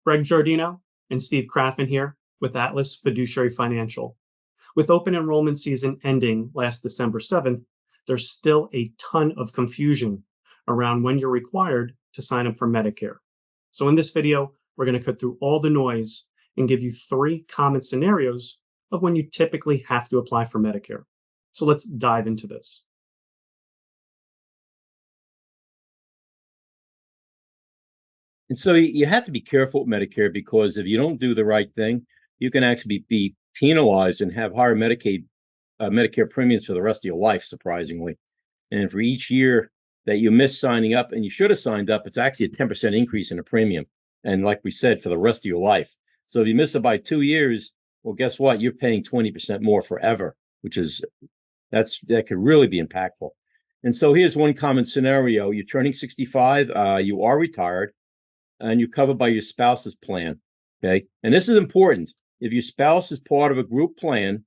Giardino and Steve Craffen here with Atlas Fiduciary Financial. With open enrollment season ending last December 7th, there's still a ton of confusion around when you're required to sign up for Medicare. So in this video, we're going to cut through all the noise and give you 3 common scenarios of when you typically have to apply for Medicare. So let's dive into this. And so you have to be careful with Medicare, because if you don't do the right thing, you can actually be penalized and have higher Medicare premiums for the rest of your life, surprisingly. And for each year that you miss signing up and you should have signed up, it's actually a 10% increase in the premium. And like we said, for the rest of your life. So if you miss it by 2 years, well, guess what? You're paying 20% more forever, which is that could really be impactful. And so here's one common scenario. You're turning 65, you are retired, and you're covered by your spouse's plan. Okay. And this is important. If your spouse is part of a group plan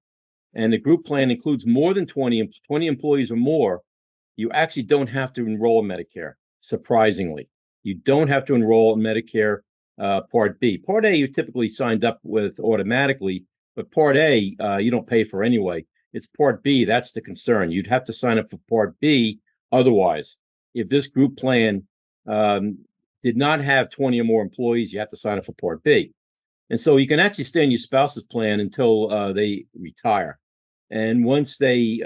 and the group plan includes more than 20 employees or more, you actually don't have to enroll in Medicare. Surprisingly, you don't have to enroll in Medicare Part B. Part A, you typically signed up with automatically, but Part A, you don't pay for anyway. It's Part B. That's the concern. You'd have to sign up for Part B. Otherwise, if this group plan did not have 20 or more employees, you have to sign up for Part B. And so you can actually stay in your spouse's plan until they retire. And once they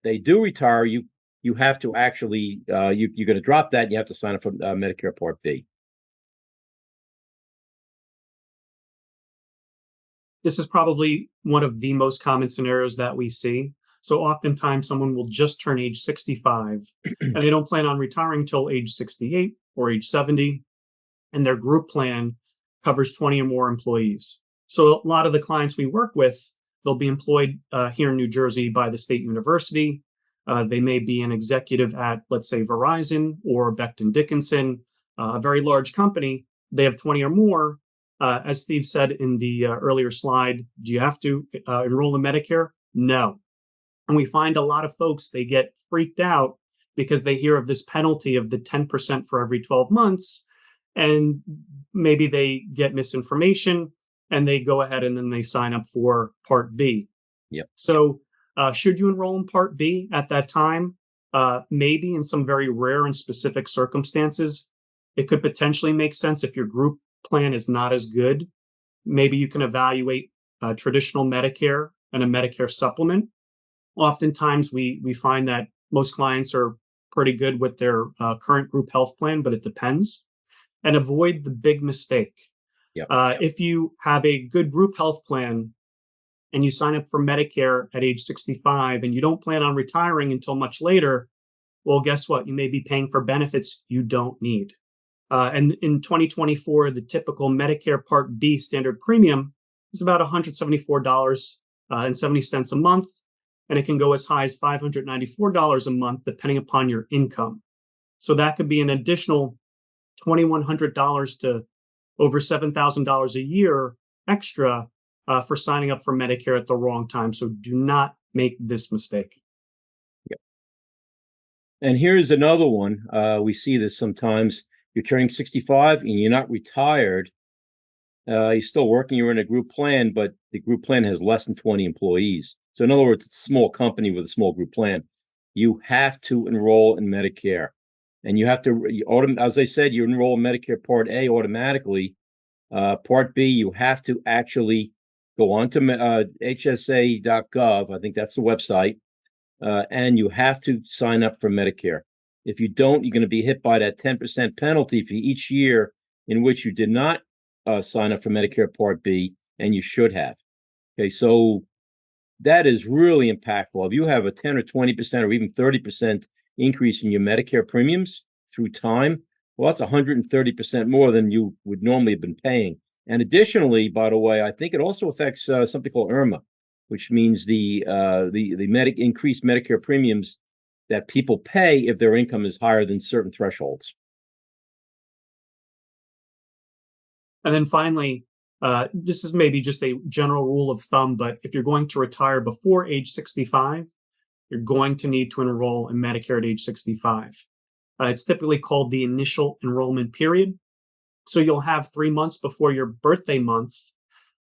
do retire, you have to actually, you're going to drop that and you have to sign up for Medicare Part B. This is probably one of the most common scenarios that we see. So oftentimes someone will just turn age 65 and they don't plan on retiring until age 68 or age 70, and their group plan covers 20 or more employees. So a lot of the clients we work with, they'll be employed here in New Jersey by the state university. They may be an executive at, let's say, Verizon or Becton Dickinson, a very large company. They have 20 or more. As Steve said in the earlier slide, do you have to enroll in Medicare? No. And we find a lot of folks, they get freaked out because they hear of this penalty of the 10% for every 12 months. And maybe they get misinformation and they go ahead and then they sign up for Part B. Yep. So should you enroll in Part B at that time? Maybe in some very rare and specific circumstances, it could potentially make sense if your group plan is not as good. Maybe you can evaluate traditional Medicare and a Medicare supplement. Oftentimes, we find that most clients are pretty good with their current group health plan, but it depends. And avoid the big mistake. Yep. If you have a good group health plan and you sign up for Medicare at age 65 and you don't plan on retiring until much later, well, guess what? You may be paying for benefits you don't need. And in 2024, the typical Medicare Part B standard premium is about $174.70 a month, and it can go as high as $594 a month, depending upon your income. So that could be an additional $2,100 to over $7,000 a year extra for signing up for Medicare at the wrong time. So do not make this mistake. Yep. And here's another one. We see this sometimes. You're turning 65 and you're not retired. You're still working. You're in a group plan, but the group plan has less than 20 employees. So in other words, it's a small company with a small group plan. You have to enroll in Medicare. And you have to, as I said, you enroll in Medicare Part A automatically. Part B, you have to actually go on to hsa.gov. I think that's the website. And you have to sign up for Medicare. If you don't, you're going to be hit by that 10% penalty for each year in which you did not sign up for Medicare Part B, and you should have. Okay, so that is really impactful. If you have a 10 or 20% or even 30% increase in your Medicare premiums through time, well, that's 130% more than you would normally have been paying. And additionally, by the way, I think it also affects something called IRMA, which means the increased Medicare premiums that people pay if their income is higher than certain thresholds. And then finally, this is maybe just a general rule of thumb, but if you're going to retire before age 65, you're going to need to enroll in Medicare at age 65. It's typically called the initial enrollment period. So you'll have 3 months before your birthday month,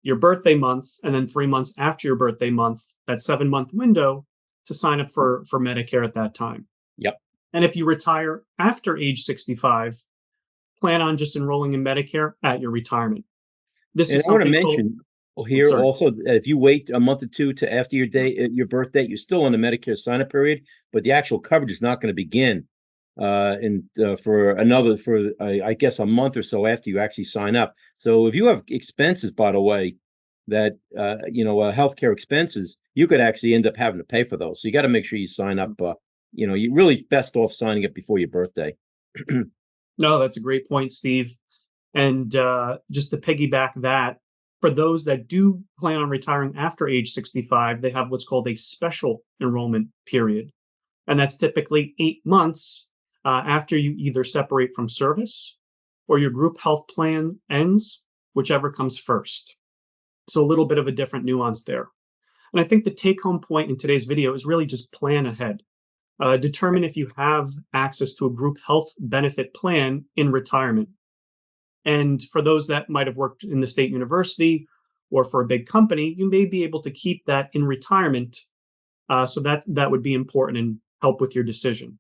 and then 3 months after your birthday month, that 7 month window to sign up for Medicare at that time. Yep. And if you retire after age 65, plan on just enrolling in Medicare at your retirement. This And is I want to something called, mention oops, here sorry. also that if you wait a month or two to after your birth date, you're still in the Medicare sign-up period, but the actual coverage is not going to begin for I guess a month or so after you actually sign up. So if you have expenses, by the way, that healthcare expenses, you could actually end up having to pay for those. So you got to make sure you sign up. You're really best off signing up before your birthday. No, that's a great point, Steve. And just to piggyback that, for those that do plan on retiring after age 65, they have what's called a special enrollment period. And that's typically 8 months after you either separate from service or your group health plan ends, whichever comes first. So a little bit of a different nuance there. And I think the take home point in today's video is really just plan ahead. Determine if you have access to a group health benefit plan in retirement. And for those that might have worked in the state university or for a big company, you may be able to keep that in retirement. So that would be important and help with your decision.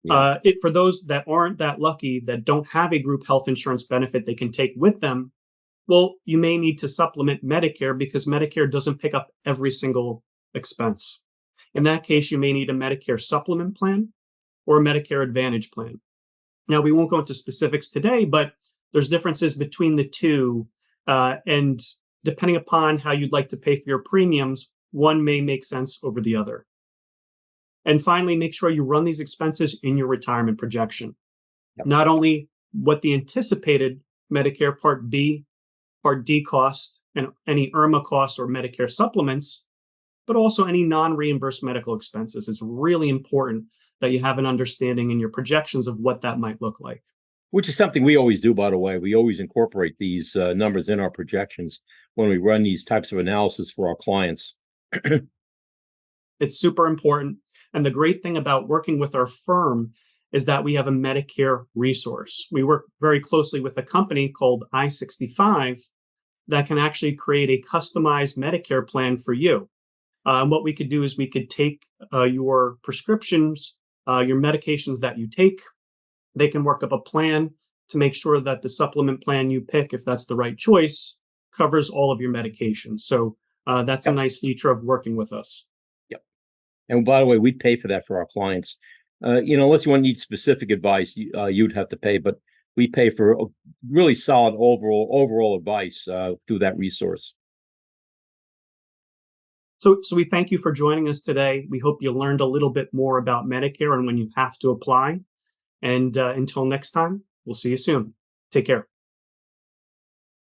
Yeah. For those that aren't that lucky, that don't have a group health insurance benefit they can take with them, well, you may need to supplement Medicare because Medicare doesn't pick up every single expense. In that case, you may need a Medicare supplement plan or a Medicare Advantage plan. Now, we won't go into specifics today, but there's differences between the two. And depending upon how you'd like to pay for your premiums, one may make sense over the other. And finally, make sure you run these expenses in your retirement projection. Yep. Not only what the anticipated Medicare Part B, Part D cost, and any IRMA costs or Medicare supplements, but also any non-reimbursed medical expenses. It's really important that you have an understanding in your projections of what that might look like. Which is something we always do, by the way. We always incorporate these numbers in our projections when we run these types of analysis for our clients. It's super important. And the great thing about working with our firm is that we have a Medicare resource. We work very closely with a company called I-65 that can actually create a customized Medicare plan for you. And what we could do is we could take your prescriptions, your medications that you take. They can work up a plan to make sure that the supplement plan you pick, if that's the right choice, covers all of your medications. So that's a nice feature of working with us. Yep. And by the way, we pay for that for our clients. Unless you want to need specific advice, you'd have to pay. But we pay for a really solid overall advice through that resource. So we thank you for joining us today. We hope you learned a little bit more about Medicare and when you have to apply. And until next time, we'll see you soon. Take care.